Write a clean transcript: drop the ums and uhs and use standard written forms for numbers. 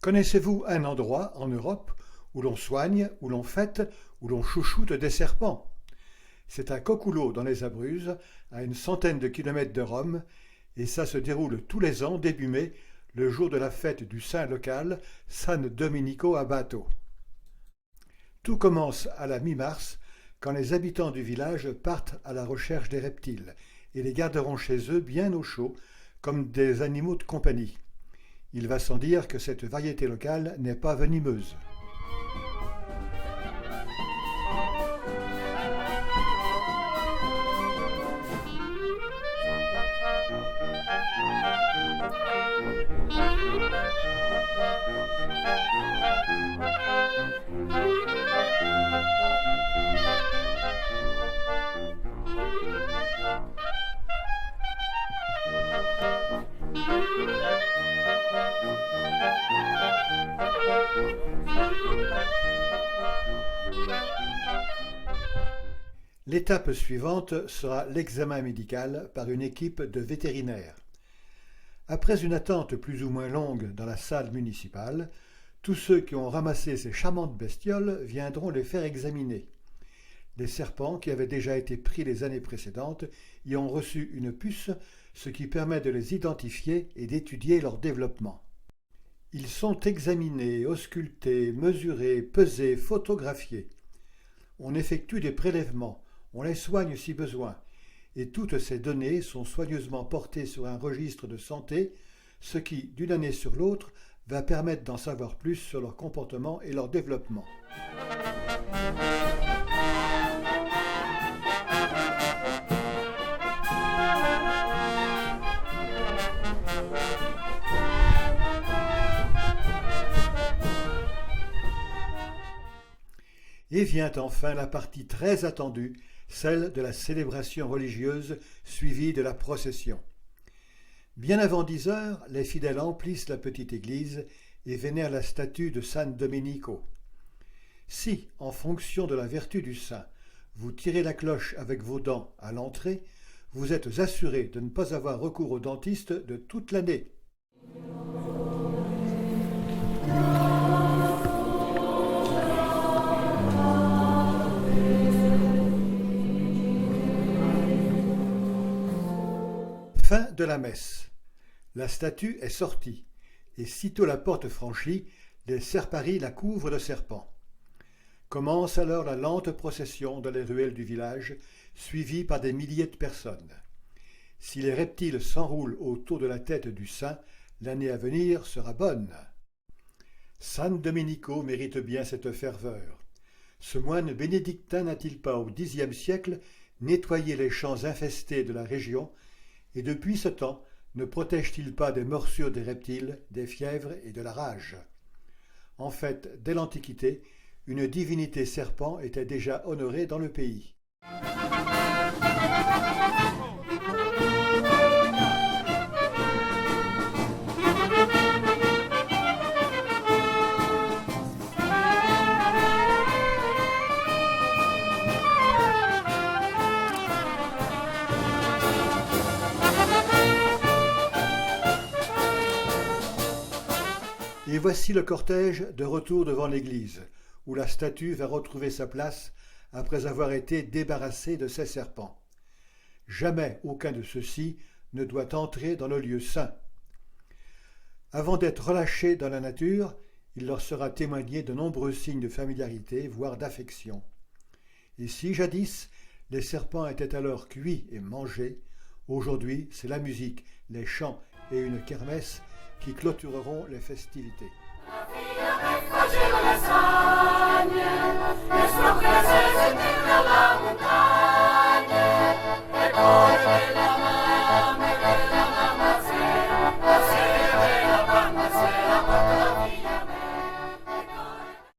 Connaissez-vous un endroit en Europe où l'on soigne, où l'on fête, où l'on chouchoute des serpents? C'est à Cocullo dans les Abruzzes, à une centaine de kilomètres de Rome, et ça se déroule tous les ans début mai, le jour de la fête du saint local, San Domenico Abbato. Tout commence à la mi-mars, quand les habitants du village partent à la recherche des reptiles et les garderont chez eux bien au chaud, comme des animaux de compagnie. Il va sans dire que cette variété locale n'est pas venimeuse. L'étape suivante sera l'examen médical par une équipe de vétérinaires. Après une attente plus ou moins longue dans la salle municipale, tous ceux qui ont ramassé ces charmantes bestioles viendront les faire examiner. Les serpents qui avaient déjà été pris les années précédentes y ont reçu une puce, ce qui permet de les identifier et d'étudier leur développement. Ils sont examinés, auscultés, mesurés, pesés, photographiés. On effectue des prélèvements, on les soigne si besoin, et toutes ces données sont soigneusement portées sur un registre de santé, ce qui, d'une année sur l'autre, va permettre d'en savoir plus sur leur comportement et leur développement. Et vient enfin la partie très attendue, celle de la célébration religieuse suivie de la procession. Bien avant 10 heures, les fidèles emplissent la petite église et vénèrent la statue de San Domenico. Si, en fonction de la vertu du saint, vous tirez la cloche avec vos dents à l'entrée, vous êtes assuré de ne pas avoir recours au dentiste de toute l'année. Fin de la messe. La statue est sortie, et sitôt la porte franchie, les serparis la couvrent de serpents. Commence alors la lente procession dans les ruelles du village, suivie par des milliers de personnes. Si les reptiles s'enroulent autour de la tête du saint, l'année à venir sera bonne. San Domenico mérite bien cette ferveur. Ce moine bénédictin n'a-t-il pas, au Xe siècle, nettoyé les champs infestés de la région, et depuis ce temps, ne protège-t-il pas des morsures des reptiles, des fièvres et de la rage? En fait, dès l'Antiquité, une divinité serpent était déjà honorée dans le pays. Et voici le cortège de retour devant l'église, où la statue va retrouver sa place après avoir été débarrassée de ses serpents. Jamais aucun de ceux-ci ne doit entrer dans le lieu saint. Avant d'être relâchés dans la nature, il leur sera témoigné de nombreux signes de familiarité, voire d'affection. Et si jadis, les serpents étaient alors cuits et mangés, aujourd'hui c'est la musique, les chants et une kermesse qui clôtureront les festivités. La